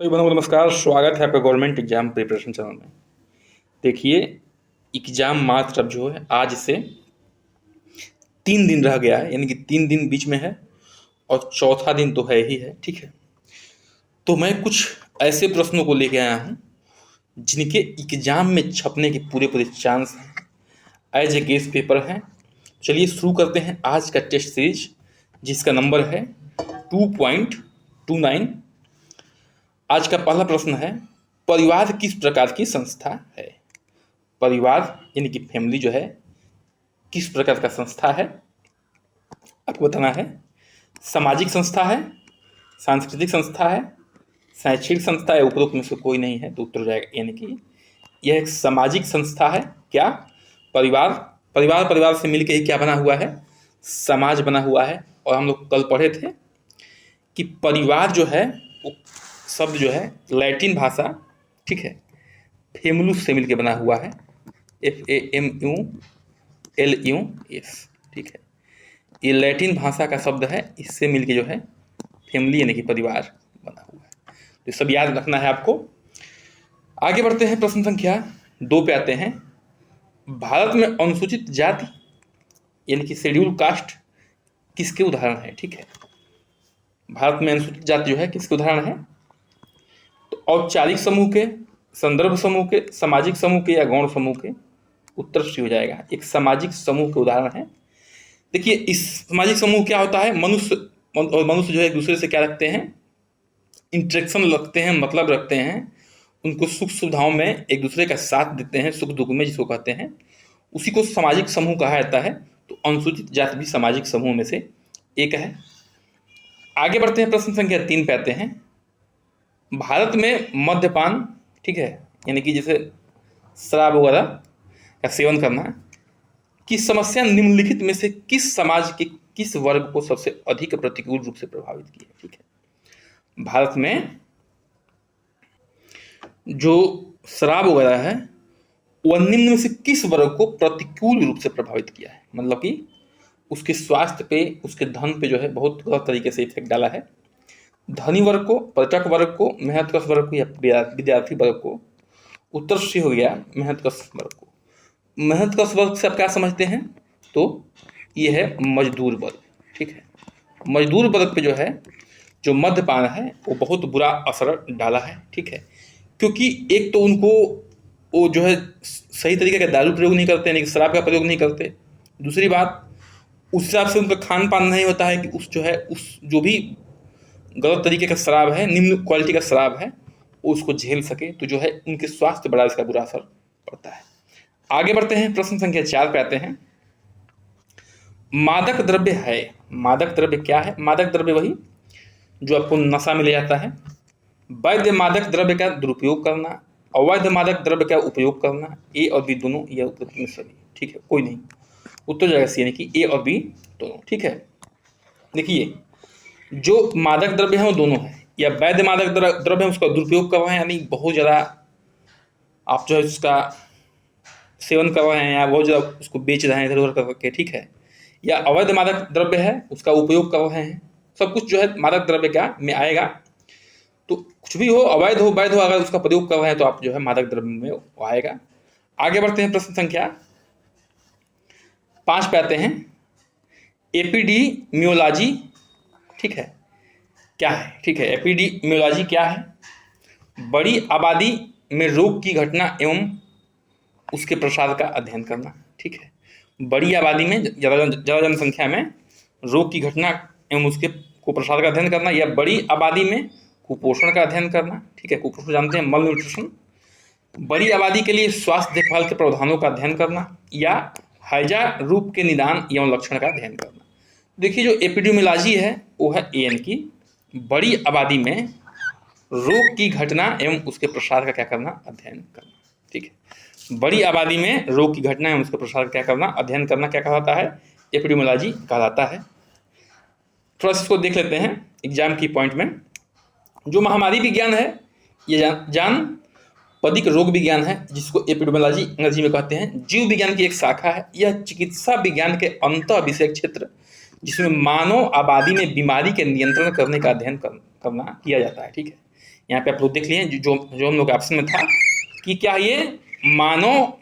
सभी बंधुओं को नमस्कार। स्वागत है आपका गवर्नमेंट एग्जाम प्रिपरेशन चैनल में। देखिए, एग्जाम मात्र अब जो है आज से 3 दिन रह गया है, यानी कि 3 दिन बीच में है और चौथा दिन तो है ही है। ठीक है, तो मैं कुछ ऐसे प्रश्नों को लेके आया हूँ जिनके एग्जाम में छपने के पूरे पूरे चांस हैं, एज ए गेस पेपर हैं। चलिए शुरू करते हैं आज का टेस्ट सीरीज, जिसका नंबर है 2.29। आज का पहला प्रश्न है, परिवार किस प्रकार की संस्था है? परिवार यानी कि फैमिली जो है किस प्रकार का संस्था है, आपको बताना है। सामाजिक संस्था है, सांस्कृतिक संस्था है, शैक्षणिक संस्था है, उपरोक्त में से कोई नहीं है तो उत्तर हो जाएगा यानी कि यह एक सामाजिक संस्था है। क्या? परिवार। परिवार परिवार से मिलकर ही क्या बना हुआ है? समाज बना हुआ है। और हम लोग कल पढ़े थे कि परिवार जो है वो शब्द जो है लैटिन भाषा, ठीक है, फेमुलुस से मिलकर बना हुआ है, FAMULUS, ठीक है। ये लैटिन भाषा का शब्द है, इससे मिलके जो है फैमिली यानी कि परिवार बना हुआ है। तो सब याद रखना है आपको। आगे बढ़ते हैं, प्रश्न संख्या 2 पे आते हैं। भारत में अनुसूचित जाति यानी कि शेड्यूल कास्ट किसके उदाहरण है? ठीक है, भारत में अनुसूचित जाति जो है किसके उदाहरण है? तो औपचारिक समूह के, संदर्भ समूह के, सामाजिक समूह के या गौण समूह के? उत्तर सी हो जाएगा, एक सामाजिक समूह के उदाहरण है। देखिए, इस सामाजिक समूह क्या होता है? मनुष्य और मनुष्य जो है एक दूसरे से क्या रखते हैं? इंटरेक्शन रखते हैं, मतलब रखते हैं। उनको सुख सुविधाओं में एक दूसरे का साथ देते हैं, सुख दुख में, जिसको कहते हैं, उसी को सामाजिक समूह कहा जाता है। तो अनुसूचित जाति भी सामाजिक समूह में से एक है। आगे बढ़ते हैं, प्रश्न संख्या 3 पे आते हैं। भारत में मद्यपान, ठीक है, यानी कि जैसे शराब वगैरह का सेवन करना की समस्या निम्नलिखित में से किस समाज के किस वर्ग को सबसे अधिक प्रतिकूल रूप से प्रभावित की है? ठीक है, भारत में जो शराब वगैरह है वह निम्न में से किस वर्ग को प्रतिकूल रूप से प्रभावित किया है? मतलब कि उसके स्वास्थ्य पे, उसके धन पे जो है बहुत गलत तरीके से इफेक्ट डाला है। धनी वर्ग को, पर्यटक वर्ग को, मेहनतकश वर्ग को या विद्यार्थी वर्ग को? उत्तर सी हो गया, मेहनतकश वर्ग को। मेहनतकश वर्ग से आप क्या समझते हैं? तो ये है मजदूर वर्ग। ठीक है, मजदूर वर्ग पे जो है जो मद्यपान है वो बहुत बुरा असर डाला है। ठीक है, क्योंकि एक तो उनको वो जो है सही तरीके का दारू प्रयोग नहीं करते, यानी कि शराब का प्रयोग नहीं करते। दूसरी बात, उस हिसाब से उनका खान पान नहीं होता है कि उस जो है उस जो भी गलत तरीके का शराब है, निम्न क्वालिटी का शराब है, वो उसको झेल सके। तो जो है उनके स्वास्थ्य बड़ा इसका बुरा असर पड़ता है। आगे बढ़ते हैं, प्रश्न संख्या 4 पे आते हैं। मादक द्रव्य है, मादक द्रव्य क्या है? मादक द्रव्य वही जो आपको नशा में ले जाता है। वैध मादक द्रव्य का दुरुपयोग करना, अवैध मादक द्रव्य का उपयोग करना, ए और बी दोनों, यह उपरोक्त में सभी। ठीक है, कोई नहीं, उत्तर जाएगा सी, यानी कि ए और बी दोनों। ठीक है, देखिए, जो मादक द्रव्य है वो दोनों है, या वैध मादक द्रव्य है उसका दुरुपयोग कर रहे हैं, यानी बहुत ज़्यादा आप जो है उसका सेवन कर रहे हैं या बहुत ज़्यादा उसको बेच रहे हैं इधर उधर करके। ठीक है, या अवैध मादक द्रव्य है उसका उपयोग कर रहे हैं। सब कुछ जो है मादक द्रव्य क्या में आएगा। तो कुछ भी हो, अवैध हो वैध हो, अगर उसका प्रयोग कर रहे हैं तो आप जो है मादक द्रव्य में वो आएगा। आगे बढ़ते हैं, प्रश्न संख्या 5 पे आते हैं। एपिडीमियोलॉजी, ठीक है, क्या है? ठीक है, एपिडीमियोलॉजी क्या है? बड़ी आबादी में रोग की घटना एवं उसके प्रसार का अध्ययन करना। ठीक है, बड़ी आबादी में ज़्यादा जनसंख्या में रोग की घटना एवं उसके को प्रसार का अध्ययन करना, या बड़ी आबादी में कुपोषण का अध्ययन करना। ठीक है, कुपोषण जानते हैं, मल न्यूट्रिशन। बड़ी आबादी के लिए स्वास्थ्य देखभाल के प्रावधानों का अध्ययन करना, या हैजा रूप के निदान एवं लक्षण का अध्ययन करना। देखिए, जो एपिडेमियोलॉजी है वो है एन की बड़ी आबादी में रोग की घटना एवं उसके प्रसार का क्या करना? अध्ययन करना। ठीक है, बड़ी आबादी में रोग की घटना एवं उसके प्रसार का क्या करना? अध्ययन करना क्या कहलाता है? एपिडेमियोलॉजी कहलाता है। थोड़ा सा इसको देख लेते हैं एग्जाम की पॉइंट में। जो महामारी विज्ञान है ये जानपदिक रोग विज्ञान है, जिसको एपिडेमियोलॉजी अंग्रेजी में कहते हैं। जीव विज्ञान की एक शाखा है। यह चिकित्सा विज्ञान के अंतः विषय क्षेत्र जिसमें मानव आबादी में बीमारी के नियंत्रण करने का अध्ययन करना किया जाता है। ठीक है, यहाँ पे आप लोग देख लिए जो जो हम लोग ऑप्शन में था कि क्या ये मानव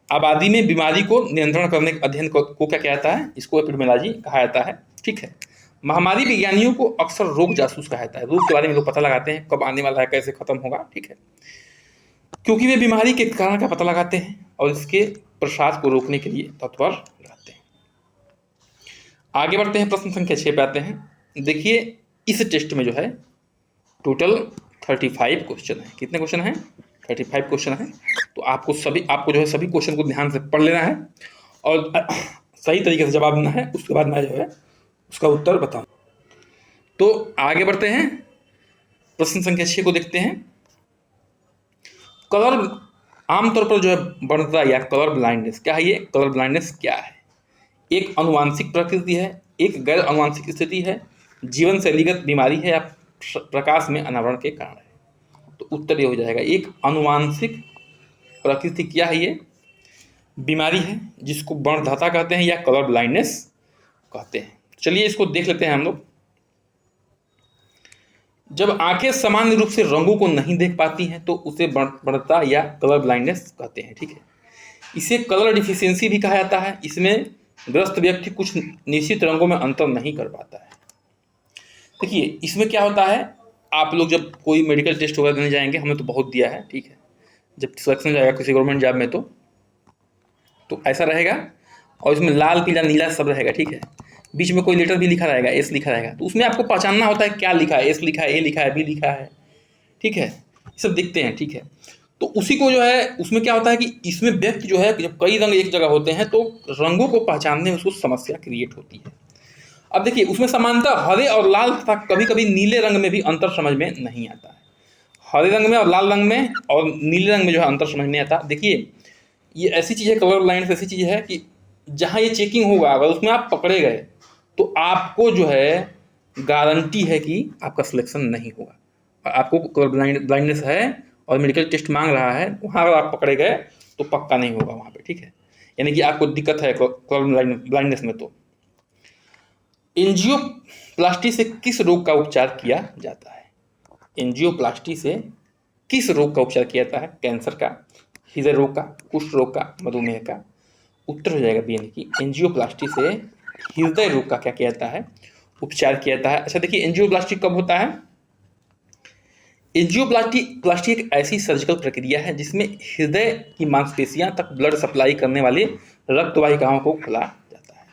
आबादी में बीमारी को नियंत्रण करने के अध्ययन को क्या कहता है, इसको एपिडेमियोलॉजी कहा जाता है। ठीक है, महामारी विज्ञानियों को अक्सर रोग जासूस कहा जाता है। रोग के बारे में लोग पता लगाते हैं, कब आने वाला है, कैसे खत्म होगा। ठीक है, क्योंकि वे बीमारी के कारण का पता लगाते हैं और इसके प्रसार को रोकने के लिए तत्पर रहते हैं। आगे बढ़ते हैं, प्रश्न संख्या 6 पे आते हैं। देखिए इस टेस्ट में जो है टोटल 35 क्वेश्चन है। कितने क्वेश्चन हैं? 35 क्वेश्चन है। तो आपको जो है सभी क्वेश्चन को ध्यान से पढ़ लेना है और सही तरीके से जवाब देना है, उसके बाद मैं जो है उसका उत्तर बताऊं। तो आगे बढ़ते हैं, प्रश्न संख्या 6 को देखते हैं। कलर आमतौर पर जो है बढ़ता या कलर ब्लाइंडनेस क्या है? ये कलर ब्लाइंडनेस क्या है? एक अनुवांशिक प्रकृति है, एक गैर अनुवांशिक स्थिति है, जीवन शैलीगत बीमारी है या प्रकाश में अनावरण के कारण है? तो उत्तर ये हो जाएगा एक अनुवांशिक प्रकृति। क्या है? ये बीमारी है जिसको वर्णधाता कहते हैं या कलर ब्लाइंडनेस कहते हैं। चलिए इसको देख लेते हैं हम लोग। जब आंखें सामान्य रूप से रंगों को नहीं देख पाती हैं तो उसे वर्णता या कलर ब्लाइंडनेस कहते हैं। ठीक है, इसे कलर डिफिशियंसी भी कहा जाता है। इसमें ग्रस्त व्यक्ति कुछ निश्चित रंगों में अंतर नहीं कर पाता है। देखिए इसमें क्या होता है, आप लोग जब कोई मेडिकल टेस्ट वगैरह देने जाएंगे, हमने तो बहुत दिया है। ठीक है, जब सिलेक्शन जाएगा किसी गवर्नमेंट जॉब में तो ऐसा रहेगा और इसमें लाल पीला नीला सब रहेगा। ठीक है, बीच में कोई लेटर भी लिखा रहेगा, एस लिखा रहेगा, तो उसमें आपको पहचानना होता है क्या लिखा है, एस लिखा है, ए लिखा है, बी लिखा है। ठीक है, ये सब दिखते हैं। ठीक है, तो उसी को जो है उसमें क्या होता है कि इसमें व्यक्ति जो है जब कई रंग एक जगह होते हैं तो रंगों को पहचानने में उसको समस्या क्रिएट होती है। अब देखिए उसमें समानता हरे और लाल तथा कभी कभी नीले रंग में भी अंतर समझ में नहीं आता है। हरे रंग में और लाल रंग में और नीले रंग में जो है अंतर समझ नहीं आता। देखिए ये ऐसी चीज़ है, कलर ब्लाइंड ऐसी चीज़ है कि जहाँ ये चेकिंग होगा अगर उसमें आप पकड़े गए तो आपको जो है गारंटी है कि आपका सिलेक्शन नहीं होगा। आपको कलर ब्लाइंडनेस है और मेडिकल टेस्ट मांग रहा है, वहाँ अगर आप पकड़े गए तो पक्का नहीं होगा वहाँ पे। ठीक है, यानी कि आपको दिक्कत है कलर ब्लाइंडनेस में। तो एंजियोप्लास्टी से किस रोग का उपचार किया जाता है? एंजियोप्लास्टी से किस रोग का उपचार किया जाता है? कैंसर का, हृदय रोग का, कुष्ठ रोग का, मधुमेह का? उत्तर हो जाएगा बी, यानी कि एंजियोप्लास्टी से हृदय रोग का क्या किया जाता है? उपचार किया जाता है। अच्छा देखिए एंजियोप्लास्टी कब होता है? एंजियोप्लास्टी एक ऐसी सर्जिकल प्रक्रिया है जिसमें हृदय की मांसपेशियां तक ब्लड सप्लाई करने वाली रक्त वाहिकाओं को खोला जाता है।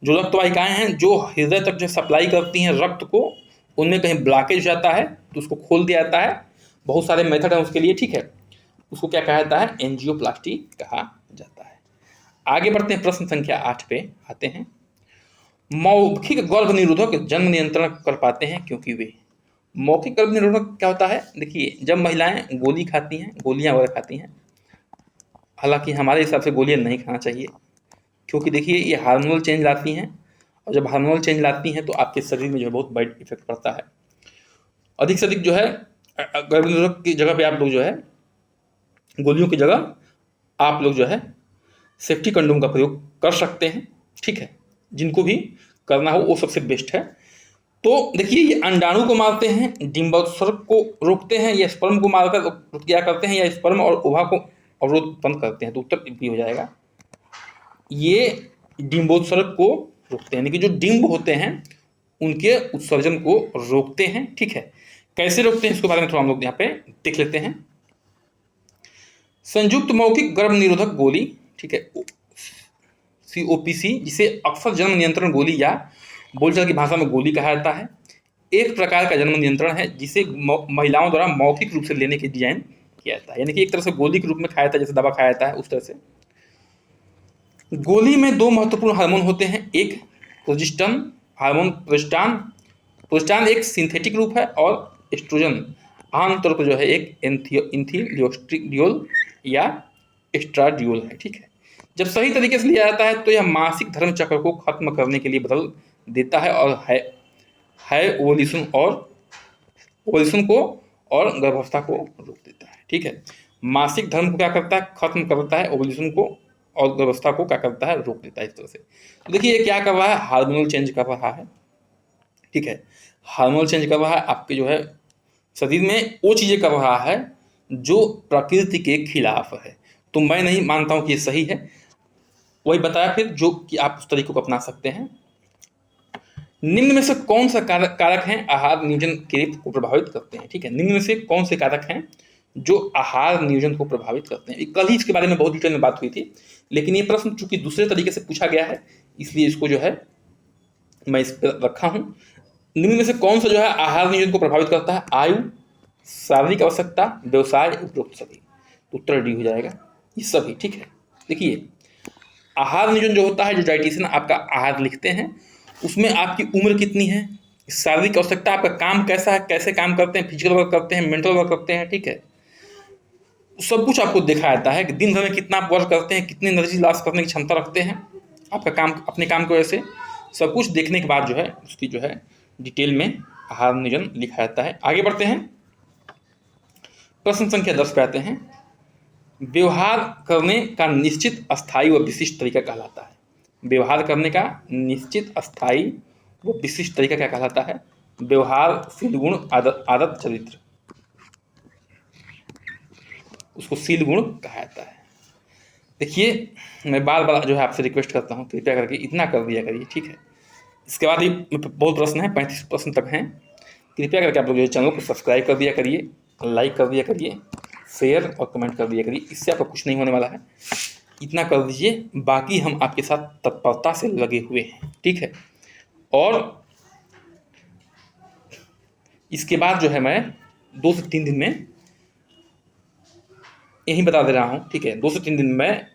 जो रक्त वाहिकाएं हैं जो हृदय तक जो सप्लाई करती हैं रक्त को, उनमें कहीं ब्लॉकेज जाता है तो उसको खोल दिया जाता है। बहुत सारे मेथड हैं उसके लिए। ठीक है, उसको क्या कहा जाता है? एंजियोप्लास्टी कहा जाता है। आगे बढ़ते हैं, प्रश्न संख्या 8 पे आते हैं। मौखिक गर्भ निरोधक जन्म नियंत्रण कर पाते हैं क्योंकि वे। मौखिक गर्भ निरोधक क्या होता है? देखिए जब महिलाएं गोली खाती हैं, गोलियां वगैरह खाती हैं, हालांकि हमारे हिसाब से गोलियां नहीं खाना चाहिए क्योंकि देखिए ये हार्मोनल चेंज लाती हैं और जब हार्मोनल चेंज लाती हैं तो आपके शरीर में जो है बहुत बैड इफेक्ट पड़ता है। अधिक से अधिक जो है गर्भ निरोधक की जगह पे आप लोग जो है गोलियों की जगह आप लोग जो है सेफ्टी कंडोम का प्रयोग कर सकते हैं। ठीक है, जिनको भी करना हो वो सबसे बेस्ट है। तो देखिए ये अंडाणु को मारते हैं, डिम्बोत्सर्ग को रोकते हैं, या स्पर्म को मारकर क्या करते हैं, या स्पर्म और ओवा को अवरोध उत्पन्न करते हैं। तो उत्तर भी हो जाएगा ये डिम्बोत्सर्ग को रोकते हैं, यानी कि जो डिम्ब होते हैं उनके उत्सर्जन को रोकते हैं। ठीक है, कैसे रोकते हैं इसके बारे में थोड़ा हम लोग यहाँ पे देख लेते हैं। संयुक्त मौखिक गर्भ निरोधक गोली, ठीक है, COPC, जिसे अक्सर जन्म नियंत्रण गोली या बोलचाल की भाषा में गोली कहा जाता है, एक प्रकार का जन्म नियंत्रण है जिसे महिलाओं द्वारा मौखिक रूप से लेने के डिजाइन किया जाता है। यानी कि एक तरह से गोली के रूप में खाया जाता है, जैसे दवा खाया जाता है उस तरह से। गोली में दो महत्वपूर्ण हार्मोन होते हैं, एक प्रोजेस्टेरोन हार्मोन प्रोजेस्टेरोन एक सिंथेटिक रूप है और एस्ट्रोजन आमतौर पर जो है एक एंथिलियोस्ट्रिडियोल या एस्ट्राडियोल है। ठीक है, जब सही तरीके से लिया जाता है तो यह मासिक धर्म चक्र को खत्म करने के लिए बदल देता है और ओवुलेशन को और गर्भावस्था को रोक देता है। ठीक है, मासिक धर्म को क्या करता है? खत्म करता है। ओवुलेशन को और गर्भावस्था को क्या करता है? रोक देता है। इस तरह से तो देखिए ये क्या कर रहा है? हार्मोनल चेंज कर रहा है। ठीक है, हार्मोनल चेंज कर रहा है, आपके जो है शरीर में वो चीज़ें कर रहा है जो प्रकृति के खिलाफ है। तो मैं नहीं मानता हूँ कि ये सही है। वही बताया फिर जो कि आप उस तरीके को अपना सकते हैं। निम्न में से कौन सा कारक हैं आहार नियोजन क्रिया को प्रभावित करते हैं? ठीक है, निम्न में से कौन से कारक हैं जो आहार नियोजन को प्रभावित करते हैं? कल ही इसके बारे में बहुत डिटेल में बात हुई थी, लेकिन ये प्रश्न चूंकि दूसरे तरीके से पूछा गया है इसलिए इसको जो है मैं इस पर रखा हूँ। निम्न में से कौन सा जो है आहार नियोजन को प्रभावित करता है? आयु, शारीरिक आवश्यकता, व्यवसाय, उपरोक्त सभी। तो उत्तर डी हो जाएगा, ये सभी। ठीक है, देखिए आहार नियोजन जो होता है, जो डाइटिशियन आपका आहार लिखते हैं उसमें आपकी उम्र कितनी है, शारीरिक आवश्यकता, आपका काम कैसा है, कैसे काम करते हैं, फिजिकल वर्क करते हैं, मेंटल वर्क करते हैं, ठीक है, सब कुछ आपको देखा जाता है कि दिन भर में कितना आप वर्क करते हैं, कितनी एनर्जी लॉस करने की क्षमता रखते हैं आपका काम, अपने काम की वजह से। सब कुछ देखने के बाद जो है उसकी जो है डिटेल में आहार नियोजन लिखा जाता है। आगे बढ़ते हैं, प्रश्न संख्या 10 पे आते हैं। व्यवहार करने का निश्चित, अस्थायी व विशिष्ट तरीका कहलाता है। व्यवहार करने का निश्चित, अस्थायी व विशिष्ट तरीका क्या कहलाता है? व्यवहार, शील गुण, आदत, चरित्र, उसको शील गुण कहा जाता है। देखिए मैं बार बार जो है आपसे रिक्वेस्ट करता हूँ, कृपया करके इतना कर दिया करिए, ठीक है। इसके बाद ये बहुत प्रश्न है, 35 प्रश्न तक हैं। कृपया करके आप लोग जो चैनल को सब्सक्राइब कर दिया करिए, लाइक कर दिया करिए, शेयर और कमेंट कर दिया करिए। इससे आपका कुछ नहीं होने वाला है, इतना कर दीजिए, बाकी हम आपके साथ तत्परता से लगे हुए हैं, ठीक है। और इसके बाद जो है मैं 2 से 3 दिन में यही बता दे रहा हूँ, ठीक है। 2 से 3 दिन में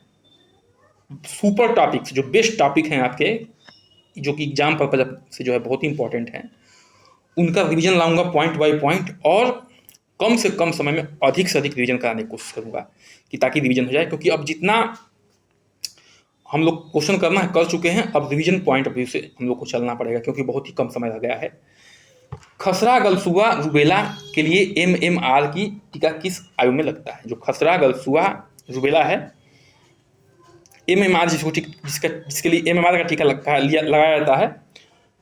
सुपर टॉपिक्स, जो बेस्ट टॉपिक हैं आपके, जो कि एग्जाम पर्पज से जो है बहुत ही इंपॉर्टेंट हैं, उनका रिवीजन लाऊंगा पॉइंट बाय पॉइंट, और कम से कम समय में अधिक से अधिक रिवीजन कराने की कोशिश करूंगा कि ताकि रिवीजन हो जाए। क्योंकि अब जितना हम लोग क्वेश्चन करना है कर चुके हैं, अब रिवीजन पॉइंट ऑफ व्यू से हम लोग को चलना पड़ेगा, क्योंकि बहुत ही कम समय रह गया है। खसरा, गलसुआ, रुबेला के लिए MMR की टीका किस आयु में लगता है? जो खसरा, गलसुआ, रुबेला है, MMR जिसके लिए MMR का टीका लगाया जाता है,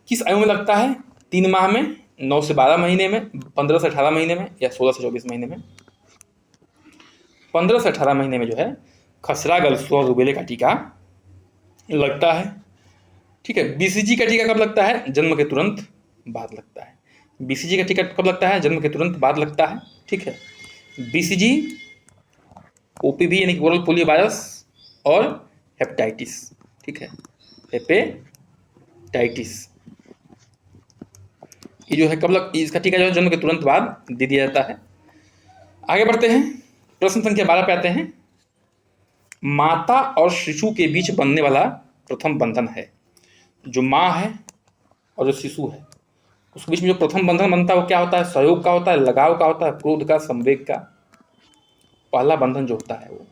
किस आयु में लगता है? 3 माह में, 9 से 12 महीने में, 15 से 18 महीने में, या 16 से 24 महीने में? 15 से 18 महीने में जो है खसरा, गलसुआ और रुबेले का टीका लगता है, ठीक है। BCG का टीका कब लगता है? जन्म के तुरंत बाद लगता है। BCG का टीका कब लगता है? जन्म के तुरंत बाद लगता है, ठीक है। BCG, OPV यानी कि ओरल पोलियो वायरस, और हेपेटाइटिस, ठीक है, हेपेटाइटिस, ये जो है कब इसका टीका जो है जन्म के तुरंत बाद दे दिया जाता है। आगे बढ़ते हैं, प्रश्न संख्या 12 पे आते हैं। माता और शिशु के बीच बनने वाला प्रथम बंधन है, जो माँ है और जो शिशु है उसके बीच में जो प्रथम बंधन बनता है वो क्या होता है? सहयोग का होता है, लगाव का होता है, क्रोध का, संवेग का? पहला बंधन जो होता है वो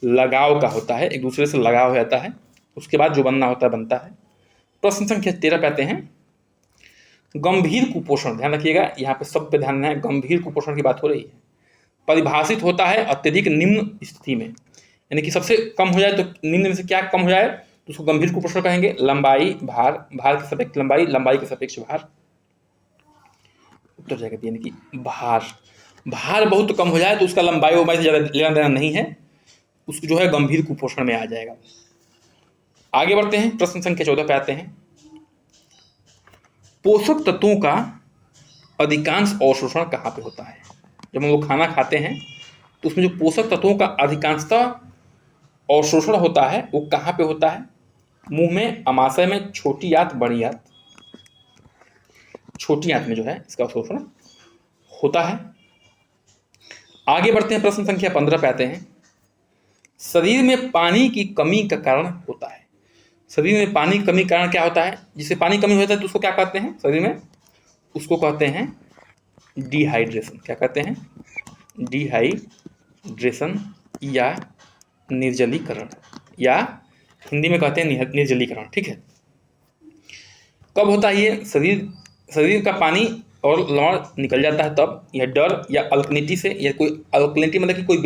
लगाव का होता है, एक दूसरे से लगाव हो जाता है, उसके बाद जो बनना होता है बनता है। प्रश्न संख्या 13 पे आते हैं। गंभीर कुपोषण, ध्यान रखिएगा यहाँ पे सब पे ध्यान है, गंभीर कुपोषण की बात हो रही है। परिभाषित होता है अत्यधिक निम्न स्थिति में, यानी कि सबसे कम हो जाए तो निम्न में से क्या कम हो जाए तो उसको गंभीर कुपोषण कहेंगे। लंबाई, भार, भार के सापेक्ष लंबाई, लंबाई के सापेक्ष भार, उत्तर जाएगा, यानी कि भार बहुत कम हो जाए तो उसका लंबाई वंबाई से ज़्यादा लेना देना नहीं है, उसको जो है गंभीर कुपोषण में आ जाएगा। आगे बढ़ते हैं, प्रश्न संख्या 14 पे आते हैं। पोषक तत्वों का अधिकांश अवशोषण कहाँ पे होता है? जब हम लोग खाना खाते हैं तो उसमें जो पोषक तत्वों का अधिकांशतः अवशोषण होता है वो कहाँ पे होता है? मुंह में, अमाशय में, छोटी आंत, बड़ी आंत? छोटी आंत में जो है इसका अवशोषण होता है। आगे बढ़ते हैं, प्रश्न संख्या 15 पे आते हैं। शरीर में पानी की कमी का कारण होता है। शरीर में पानी की कमी का कारण क्या होता है? जिससे पानी कमी होता है तो उसको क्या कहते हैं शरीर में? उसको कहते हैं डिहाइड्रेशन। क्या कहते हैं? डिहाइड्रेशन या निर्जलीकरण, या हिंदी में कहते हैं निर्जलीकरण, ठीक है। कब होता है ये? शरीर का पानी और लवण निकल जाता है तब, यह डर या अल्कलिनिटी से, या कोई अल्कलिनिटी मतलब कि कोई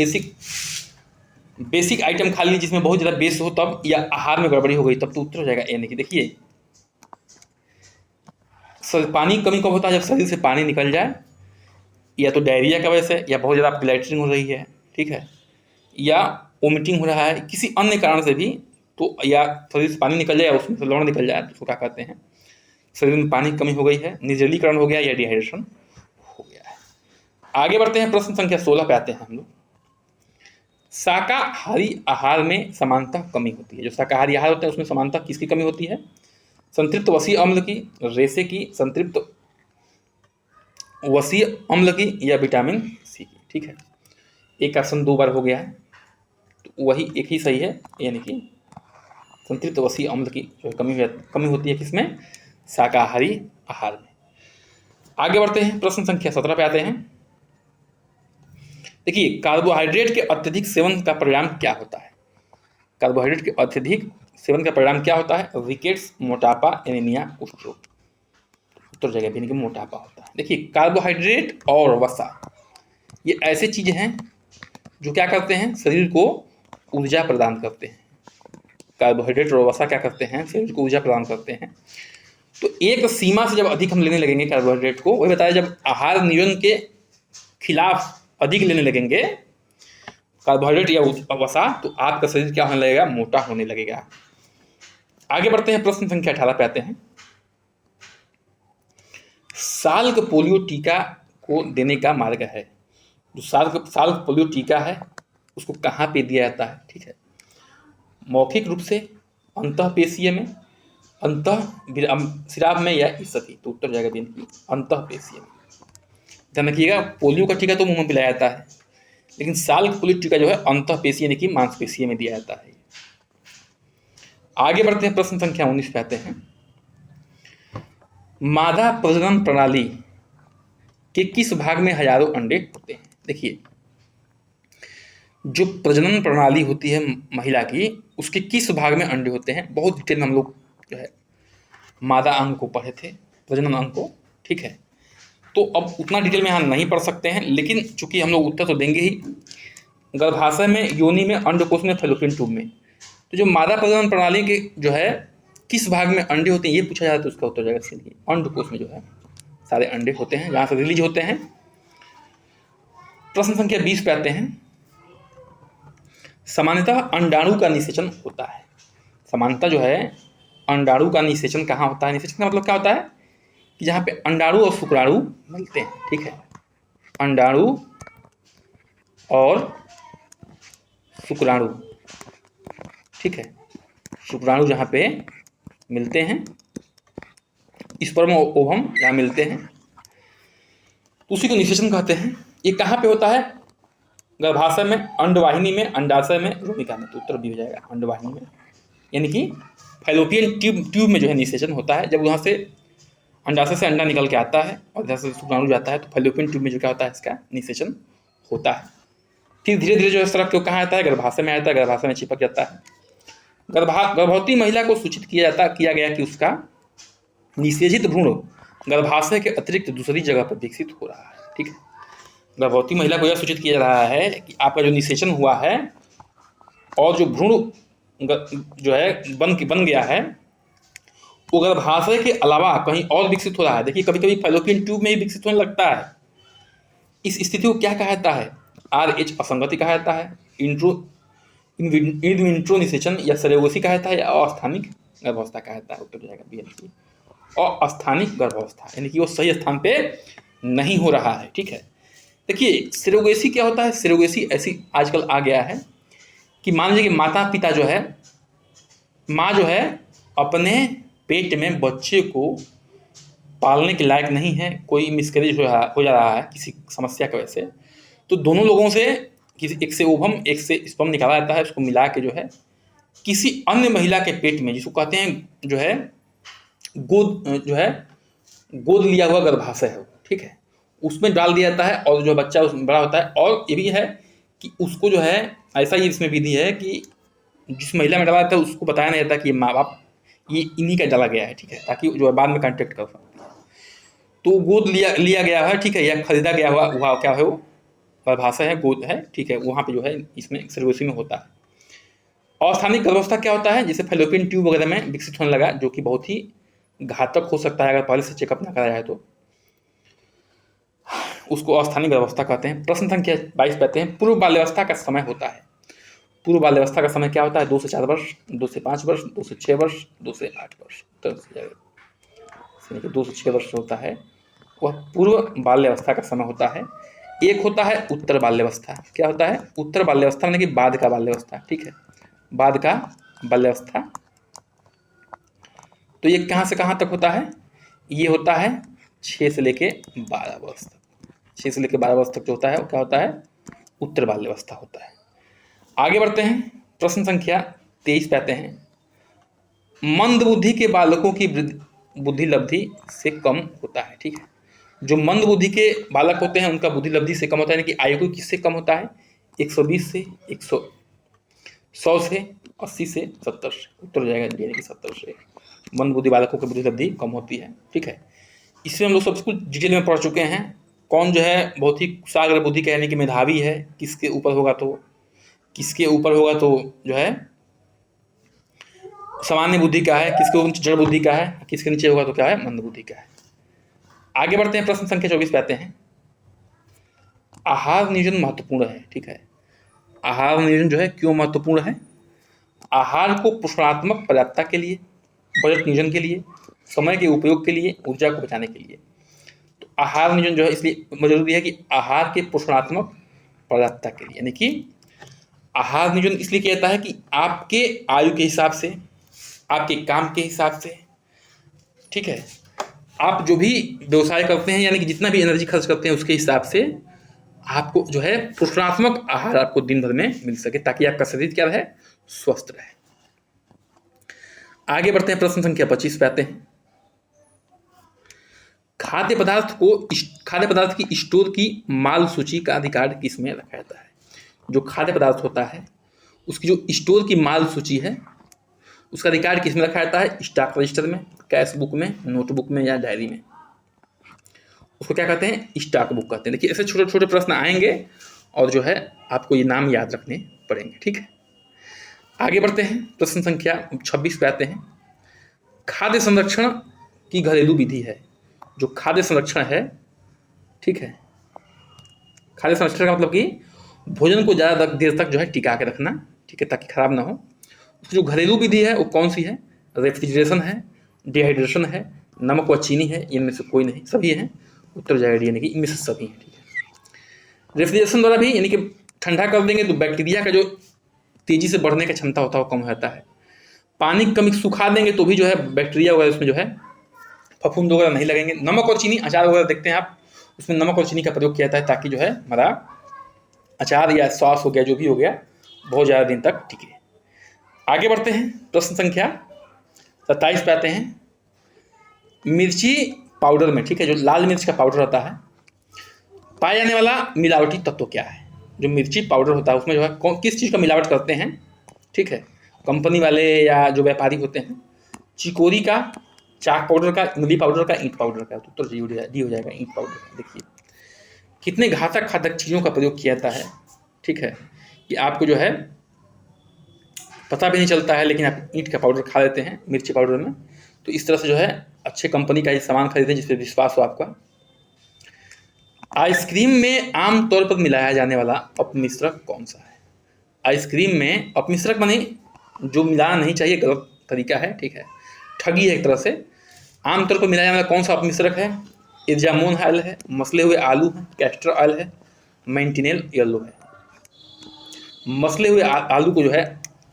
बेसिक आइटम खा ली जिसमें बहुत ज़्यादा बेस हो तब, या आहार में गड़बड़ी हो गई तब, तो उत्तर हो जाएगा यानी कि देखिए पानी कमी कब होता है? जब शरीर से पानी निकल जाए, या तो डायरिया का वजह से, या बहुत ज़्यादा आपकी लैट्रिन हो रही है, ठीक है, या वोमिटिंग हो रहा है, किसी अन्य कारण से भी, तो या शरीर से पानी निकल जाए या उसमें से लवण निकल जाए, तो उसको क्या कहते हैं, शरीर में पानी की कमी हो गई है, निर्जलीकरण हो गया या डिहाइड्रेशन हो गया है। आगे बढ़ते हैं, प्रश्न संख्या 16 पे आते हैं हम लोग। शाकाहारी आहार में समानता कमी होती है। जो शाकाहारी आहार होता है उसमें समानता किसकी कमी होती है? संतृप्त वसीय अम्ल की, रेसे की, संतृप्त वसीय अम्ल की, या विटामिन सी की, ठीक है। एक ऑप्शन 2 बार हो गया है, तो वही एक ही सही है, यानी कि संतृप्त वसीय अम्ल की जो कमी होती है किसमें? शाकाहारी आहार में। आगे बढ़ते हैं, प्रश्न संख्या 17 पे आते हैं। देखिए, कार्बोहाइड्रेट के अत्यधिक सेवन का परिणाम क्या होता है? कार्बोहाइड्रेट के अत्यधिक सेवन का परिणाम क्या होता है? रिकेट्स, मोटापा, एनीमिया, कुष्ठ रोग। उत्तर जगह भी, मोटापा होता है। देखिए, कार्बोहाइड्रेट और वसा ये ऐसे चीजें हैं जो क्या करते हैं? शरीर को ऊर्जा प्रदान करते हैं। कार्बोहाइड्रेट और वसा क्या करते हैं? शरीर को ऊर्जा प्रदान करते हैं। तो एक सीमा से जब अधिक हम लेने लगेंगे कार्बोहाइड्रेट को, वही बताया, जब आहार नियंत्रण के खिलाफ अधिक लेने लगेंगे कार्बोहाइड्रेट या वसा, तो आपका शरीर क्या होने लगेगा? मोटा होने लगेगा। आगे बढ़ते हैं, प्रश्न संख्या 18 पे आते हैं। साल्क पोलियो टीका को देने का मार्ग है। जो साल्क पोलियो टीका है उसको कहाँ पे दिया जाता है? ठीक है, मौखिक रूप से, अंतःपेशीय में, सिराब में, या इसकी। तो उत्तर जाएगा बिल्कुल अंतःपेशीय में। ध्यान रखिएगा, पोलियो का टीका तो मुंह में पिलाया जाता है, लेकिन साल्क पोलियो टीका जो है अंतःपेशीय यानी कि मांसपेशीय में दिया जाता है। आगे बढ़ते हैं, प्रश्न संख्या 19 पे आते हैं। मादा प्रजनन प्रणाली के किस भाग में हजारों अंडे होते हैं? देखिए, जो प्रजनन प्रणाली होती है महिला की, उसके किस भाग में अंडे होते हैं, बहुत डिटेल में हम लोग जो है मादा अंग को पढ़े थे, प्रजनन अंग को, ठीक है। तो अब उतना डिटेल में यहाँ नहीं पढ़ सकते हैं, लेकिन चूंकि हम लोग उत्तर तो देंगे ही। गर्भाशय में, योनि में, अंडकोश में, फैलोपियन ट्यूब में। तो जो मादा प्रजनन प्रणाली के जो है किस भाग में अंडे होते हैं ये पूछा जाए तो उसका उत्तर जाएगा सीधे अंडकोश में जो है सारे अंडे होते हैं, जहाँ से रिलीज होते हैं। प्रश्न संख्या 20 पे आते हैं। सामान्यतः अंडाणु का निषेचन होता है। समानता जो है अंडाणु का निषेचन कहाँ होता है? निषेचन का मतलब क्या होता है कि जहाँ पे अंडाणु और शुक्राणु मिलते हैं, ठीक है, अंडाणु और शुक्राणु, ठीक है, शुक्राणु जहाँ पे मिलते हैं, स्पर्म और ओवम जहाँ मिलते हैं, तो उसी को निषेचन कहते हैं। ये कहाँ पे होता है? गर्भाशय में, अंडवाहिनी में, अंडाशय में, रोमिका में। तो उत्तर भी हो जाएगा अंडवाहिनी में, यानी कि फैलोपियन ट्यूब में जो है निषेचन होता है। जब वहाँ से अंडाशय से अंडा निकल के आता है और जहाँ से शुक्राणु जाता है, तो फैलोपियन ट्यूब में जो क्या होता है, इसका निषेचन होता है। फिर धीरे धीरे जो है स्रव क्यों कहाँ आता है? गर्भाशय में आता है, गर्भाशय में चिपक जाता है। गर्भवती महिला को सूचित किया गया कि उसका निषेचित भ्रूण गर्भाशय के अतिरिक्त दूसरी जगह पर विकसित हो रहा है, ठीक है। गर्भवती महिला को यह सूचित किया जा रहा है कि आपका जो निषेचन हुआ है और जो भ्रूण जो है बन गया है, वो गर्भाशय के अलावा कहीं और विकसित हो रहा है। देखिए, कभी कभी फैलोपियन ट्यूब में ही विकसित होने लगता है। इस स्थिति को क्या कहा जाता है? RH असंगति कहा जाता है, इन विट्रो निषेचन या सरोगेसी कहा जाता है, या अस्थानिक गर्भावस्था कहा जाता है। उत्तर जाएगा BNP, अस्थानिक गर्भावस्था, यानी कि वो सही स्थान पे नहीं हो रहा है, ठीक है। देखिए, सरोगेसी क्या होता है? सरोगेसी ऐसी आजकल आ गया है कि मान लीजिए कि माता पिता जो है, माँ जो है अपने पेट में बच्चे को पालने के लायक नहीं है, कोई मिसकैरेज हो जा रहा है किसी समस्या की वजह से, तो दोनों लोगों से किसी एक से ओवम एक से स्पर्म निकाला जाता है, उसको मिला के जो है किसी अन्य महिला के पेट में, जिसको कहते हैं जो है गोद लिया हुआ गर्भाशय है, ठीक है, उसमें डाल दिया जाता है और जो बच्चा उसमें बड़ा होता है। और ये भी है कि उसको जो है ऐसा ही इसमें विधि है कि जिस महिला में डाला जाता है उसको बताया नहीं जाता कि ये माँ बाप ये इन्हीं का डाला गया है, ठीक है, ताकि जो है बाद में कॉन्टेक्ट कर सकते हैं। तो गोद लिया गया है, ठीक है, या खरीदा गया हुआ वहाँ क्या है, वो गर्भाशय है, गोद है, ठीक है, वहाँ पे जो है इसमें सरोगेसी में होता है। अस्थानिक गर्भावस्था क्या होता है? जैसे फैलोपियन ट्यूब वगैरह में विकसित होने लगा, जो कि बहुत ही घातक हो सकता है अगर पहले से चेकअप ना कराया जाए तो। उसको अस्थानिक अवस्था कहते हैं। प्रश्न संख्या 22 कहते हैं पूर्व बाल्यावस्था का समय होता है। पूर्व बाल्यावस्था का समय क्या होता है? 2 से 4 वर्ष, 2 से 5 वर्ष, 2 से 6 वर्ष, 2 से 8 वर्ष। तो 2 से 6 वर्ष होता है वह पूर्व बाल्यावस्था का समय होता है। एक होता है उत्तर बाल्यावस्था। क्या होता है? उत्तर बाल्यावस्था यानी कि बाद का बाल्यावस्था। ठीक है, बाद का बाल्यावस्था। तो ये कहाँ से कहाँ तक होता है? ये होता है 6 से लेके 12 वर्ष तक। 6 से लेके 12 वर्ष तक जो होता है वो क्या होता है? उत्तर बाल्यावस्था होता है। आगे बढ़ते हैं, प्रश्न संख्या 23 पे आते हैं। मंद बुद्धि के बालकों की बुद्धि लब्धि से कम होता है। ठीक है, जो मंद बुद्धि के बालक होते हैं उनका बुद्धि लब्धि से कम होता है, यानी कि आयु किससे कम होता है? 120 से 100 से 80 से 70 से। उत्तर हो जाएगा यानी कि 70 से मंद बुद्धि बालकों की बुद्धि लब्धि कम होती है। ठीक है, इसमें हम लोग सब कुछ डिटेल में पढ़ चुके हैं। कौन जो है बहुत ही कुशाग्र बुद्धि का यानी कि मेधावी है, किसके ऊपर होगा तो जो है सामान्य बुद्धि का है, किसके ऊपर जड़ बुद्धि का है, किसके नीचे होगा तो क्या है? मंद बुद्धि का है। आगे बढ़ते हैं, प्रश्न संख्या 24 पे आते हैं। आहार नियोजन महत्वपूर्ण है। ठीक है, आहार नियोजन जो है क्यों महत्वपूर्ण है? आहार को पोषणात्मक पर्याप्तता के लिए, बजट नियोजन के लिए, समय के उपयोग के लिए, ऊर्जा को बचाने के लिए। तो आहार नियोजन जो है इसलिए जरूरी है कि आहार के पोषणात्मक पर्याप्तता के लिए, यानी कि आहार नियोजन इसलिए किया जाता है कि आपके आयु के हिसाब से, आपके काम के हिसाब से, ठीक है, आप जो भी व्यवसाय करते हैं यानी कि जितना भी एनर्जी खर्च करते हैं उसके हिसाब से आपको जो है पोषणात्मक आहार आपको दिन भर में मिल सके, ताकि आपका शरीर क्या रहे? स्वस्थ रहे। आगे बढ़ते हैं, प्रश्न संख्या 25 पे आते हैं। खाद्य पदार्थ की स्टोर की माल सूची का अधिकार किसमें रखा जाता है? जो खाद्य पदार्थ होता है उसकी जो स्टोर की माल सूची है उसका अधिकार किसमें रखा जाता है? स्टॉक रजिस्टर में, कैश बुक में, नोटबुक में या डायरी में। उसको क्या कहते हैं? स्टॉक बुक कहते हैं। देखिए ऐसे छोटे छोटे प्रश्न आएंगे और जो है आपको ये नाम याद रखने पड़ेंगे। ठीक है, आगे बढ़ते हैं, प्रश्न संख्या 26 पे आते हैं। खाद्य संरक्षण की घरेलू विधि है। जो खाद्य संरक्षण है, ठीक है, खाद्य संरक्षण का मतलब कि भोजन को ज़्यादा देर तक जो है टिका के रखना, ठीक है, ताकि खराब ना हो। जो घरेलू विधि है वो कौन सी है? रेफ्रिजरेशन है, डिहाइड्रेशन है, नमक व चीनी है, इनमें से कोई नहीं, सभी है। उत्तर हो जाएगा यानी कि इनमें से सभी है। ठीक है, रेफ्रिजरेशन द्वारा भी यानी कि ठंडा कर देंगे तो बैक्टीरिया का जो तेजी से बढ़ने की क्षमता होता है वो कम हो जाता है। पानी कमी सुखा देंगे तो भी जो है बैक्टीरिया वगैरह उसमें जो है फफूंद वगैरह नहीं लगेंगे। नमक और चीनी, अचार वगैरह देखते हैं आप, उसमें नमक और चीनी का प्रयोग किया जाता है ताकि जो है हमारा अचार या सॉस हो गया, जो भी हो गया, बहुत ज़्यादा दिन तक टिके। आगे बढ़ते हैं, प्रश्न संख्या 27 पे आते हैं। मिर्ची पाउडर में, ठीक है, जो लाल मिर्च का पाउडर होता है, पाया जाने वाला मिलावटी तत्व क्या है? जो मिर्ची पाउडर होता है उसमें जो है किस चीज़ का मिलावट करते हैं? ठीक है, कंपनी वाले या जो व्यापारी होते हैं, चिकोरी का, चाक पाउडर का, इमली पाउडर का, ईंट पाउडर का। तो उत्तर डी हो जाएगा ईंट पाउडर। देखिए कितने घातक चीज़ों का प्रयोग किया जाता है, ठीक है, कि आपको जो है पता भी नहीं चलता है, लेकिन आप ईंट का पाउडर खा लेते हैं मिर्ची पाउडर में। तो इस तरह से जो है अच्छे कंपनी का ये सामान खरीदें जिस पर विश्वास हो आपका। आइसक्रीम में आमतौर पर मिलाया जाने वाला अपमिश्रक कौन सा है? आइसक्रीम में अपमिश्रक माने जो मिलाना नहीं चाहिए, गलत तरीका है, ठीक है, ठगी है एक तरह से। आमतौर पर मिलाया जाने वाला कौन सा अपमिश्रक है? इरजामोन ऑयल है, मसले हुए आलू है, कैस्टर ऑयल है, मेंटिनेल येलो है। मसले हुए आलू को जो है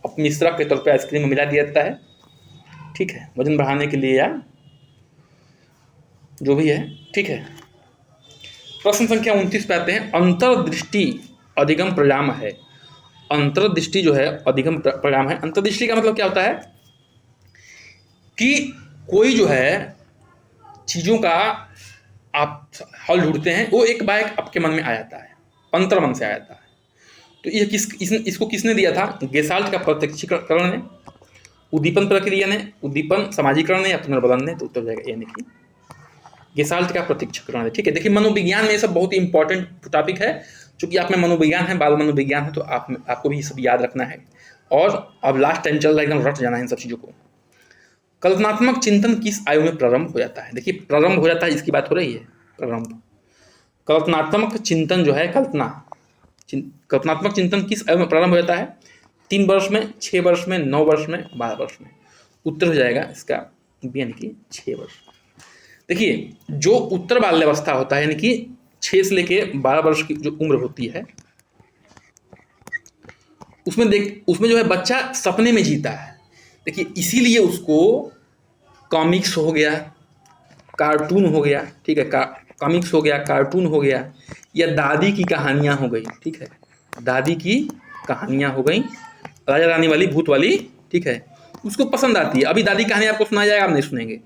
अपमिश्रक के तौर पर आइसक्रीम में मिला दिया जाता है, ठीक है, वजन बढ़ाने के लिए या जो भी है, ठीक है। प्रश्न संख्या 29 पे आते हैं। अंतर्दृष्टि अधिगम परिणाम है। अंतर्दृष्टि जो है अधिगम परिणाम है। अंतर्दृष्टि का मतलब क्या होता है कि कोई जो है चीज़ों का आप हल ढूंढते हैं, वो एक बार आपके मन में आ जाता है, अंतर्मन से आ जाता है। तो ये इसको किसने दिया था? गेसाल्ट का प्रत्यक्षीकरण ने, उद्दीपन प्रक्रिया ने, उद्दीपन समाजीकरण ने या पुनर्बलन ने। तो उत्तर हो जाएगा यानी कि गेसाल्ट का प्रत्यक्षीकरण है। ठीक है, देखिए मनोविज्ञान में ये सब बहुत ही इंपॉर्टेंट टॉपिक है। चूंकि आप में मनोविज्ञान है, बाल मनोविज्ञान है, तो आपको भी ये सब याद रखना है और अब लास्ट टाइम चल रहा है, एकदम रट जाना है इन सब चीज़ों को। कल्पनात्मक चिंतन किस आयु में प्रारंभ हो जाता है? देखिए प्रारंभ हो जाता है, इसकी बात हो रही है प्रारंभ। कल्पनात्मक चिंतन जो है, कल्पनात्मक चिंतन किस आयु में प्रारंभ हो जाता है? 3 वर्ष में, 6 वर्ष में, 9 वर्ष में, 12 वर्ष में। उत्तर हो जाएगा इसका बी, यानी कि 6 वर्ष। देखिए, जो उत्तर बाल्यावस्था होता है, यानी कि 6 से लेके 12 वर्ष की जो उम्र होती है, उसमें जो है बच्चा सपने में जीता है। देखिए, इसीलिए उसको कॉमिक्स हो गया, कार्टून हो गया, ठीक है, कॉमिक्स हो गया, कार्टून हो गया, या दादी की कहानियाँ हो गई, ठीक है, दादी की कहानियाँ हो गई, राजा रानी वाली, भूत वाली, ठीक है, उसको पसंद आती है। अभी दादी कहानी आपको सुनाया जाएगा, आप नहीं सुनेंगे।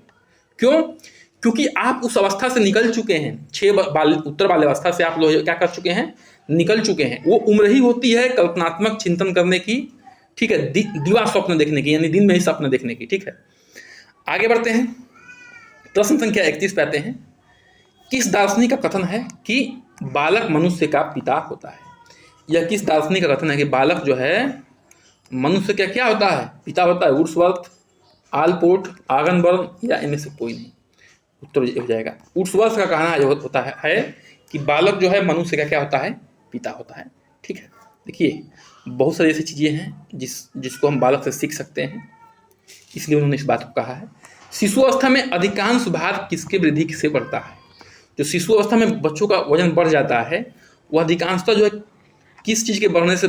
क्यों? क्योंकि आप उस अवस्था से निकल चुके हैं। उत्तर बाल्यावस्था से आप लोग क्या कर चुके हैं? निकल चुके हैं। वो उम्र ही होती है कल्पनात्मक चिंतन करने की, ठीक है, दिवा स्वप्न देखने की, यानी दिन में ही सपने देखने की, ठीक है। आगे बढ़ते हैं, प्रश्न संख्या 31 पे आते हैं। किस दार्शनिक का कथन है कि बालक मनुष्य का पिता होता है? यह किस दार्शनिक का कथन है कि बालक जो है मनुष्य का क्या होता है? पिता होता है? वुड्सवर्थ, आलपोर्ट, आगनबर्न, या इनमें से कोई नहीं? उत्तर हो जाएगा वुड्सवर्थ का कहना जो होता है कि बालक जो है मनुष्य का क्या होता है? पिता होता है, ठीक है। देखिए, बहुत सारी ऐसी चीज़ें हैं जिसको हम बालक से सीख सकते हैं, इसलिए उन्होंने इस बात को कहा है। शिशु अवस्था में अधिकांश भार किसके वृद्धि से बढ़ता है? जो शिशु अवस्था में बच्चों का वजन बढ़ जाता है, वह अधिकांशतः जो है किस चीज़ के बढ़ने से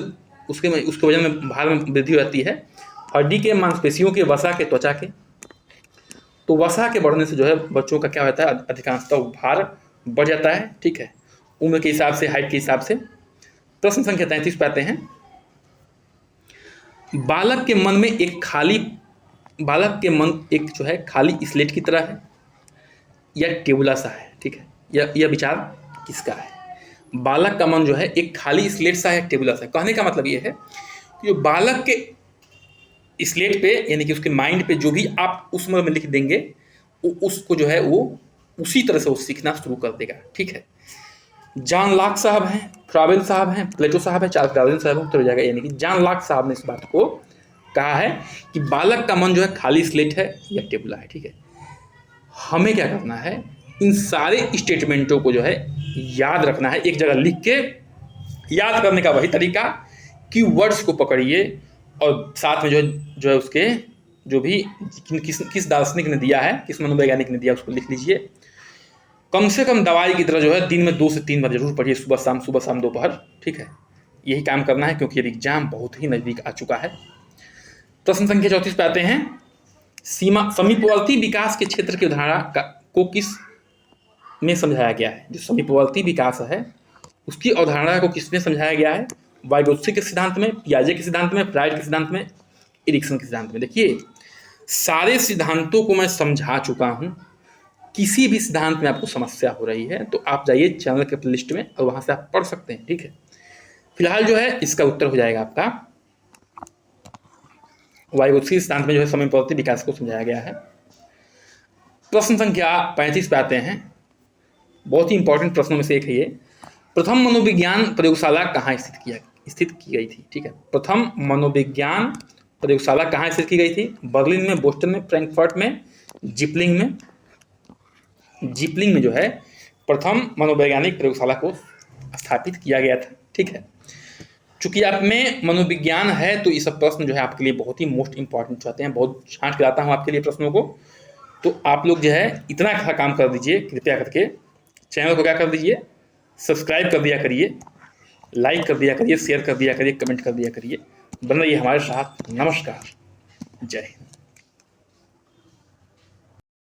उसके वजन में, भार में वृद्धि हो जाती है? हड्डी के, मांसपेशियों के, वसा के, त्वचा के। तो वसा के बढ़ने से जो है बच्चों का क्या होता है? अधिकांशतः भार बढ़ जाता है, ठीक है, उम्र के हिसाब से, हाइट के हिसाब से। प्रश्न संख्या 33 पे आते हैं। बालक के मन एक जो है खाली स्लेट की तरह है या टेबुला सा है, ठीक है, यह विचार किसका है? बालक का मन जो है एक खाली स्लेट सा है, टेबुला सा है। कहने का मतलब ये है कि जो बालक के स्लेट पे, यानी कि उसके माइंड पे जो भी आप उस उम्र में लिख देंगे, उसको जो है वो उसी तरह से वो सीखना शुरू कर देगा, ठीक है। जॉन लॉक साहब हैं, फ्राबेल साहब हैं, प्लेटो साहब हैं, चार्ल्स डार्विन साहब हैं, उत्तर हो जाएगा, यानी कि जॉन लॉक साहब ने इस बात को कहा है कि बालक का मन जो है खाली स्लेट है या टेबुला है, ठीक है। हमें क्या करना है? इन सारे स्टेटमेंटों को जो है याद रखना है, एक जगह लिख के। याद करने का वही तरीका कि वर्ड्स को पकड़िए और साथ में जो है उसके जो भी किस दार्शनिक ने दिया है, किस मनोवैज्ञानिक ने दिया, उसको लिख लीजिए। कम से कम दवाई की तरह जो है दिन में 2 से 3 बार जरूर पढ़िए, सुबह शाम दोपहर, ठीक है। यही काम करना है क्योंकि एग्जाम बहुत ही नज़दीक आ चुका है। प्रश्न संख्या 34 पे आते हैं। समीपवर्ती विकास के क्षेत्र की अवधारणा को किस में समझाया गया है? जो समीपवर्ती विकास है उसकी अवधारणा को किसमें समझाया गया है? वाइगोत्स्की के सिद्धांत में, पियाजे के सिद्धांत में, फ्राइड के सिद्धांत में, एरिक्सन के सिद्धांत में। देखिए, सारे सिद्धांतों को मैं समझा चुका हूँ। किसी भी सिद्धांत में आपको समस्या हो रही है तो आप जाइए चैनल के प्लेलिस्ट में और वहाँ से आप पढ़ सकते हैं, ठीक है। फिलहाल जो है इसका उत्तर हो जाएगा आपका वाइगोत्स्की सिद्धांत में जो है समीपवर्ती विकास को समझाया गया है। प्रश्न संख्या 35 पे आते हैं। बहुत ही इंपॉर्टेंट प्रश्नों में से एक है ये। प्रथम मनोविज्ञान प्रयोगशाला कहाँ स्थित की गई थी? ठीक है, प्रथम मनोविज्ञान प्रयोगशाला कहाँ स्थित की गई थी? बर्लिन में, बोस्टन में, फ्रैंकफर्ट में, जिपलिंग में। जिपलिंग में जो है प्रथम मनोवैज्ञानिक प्रयोगशाला को स्थापित किया गया था, ठीक है। चूंकि आप में मनोविज्ञान है तो ये सब प्रश्न जो है आपके लिए बहुत ही मोस्ट इंपॉर्टेंट होते हैं। बहुत छांट के लाता हूँ आपके लिए प्रश्नों को। तो आप लोग जो है इतना काम कर दीजिए, कृपया करके चैनल को क्या कर दीजिए, सब्सक्राइब कर दिया करिए, लाइक कर दिया करिए, शेयर कर दिया करिए, कमेंट कर दिया करिए। बन रहिए हमारे साथ। नमस्कार, जय हिंद।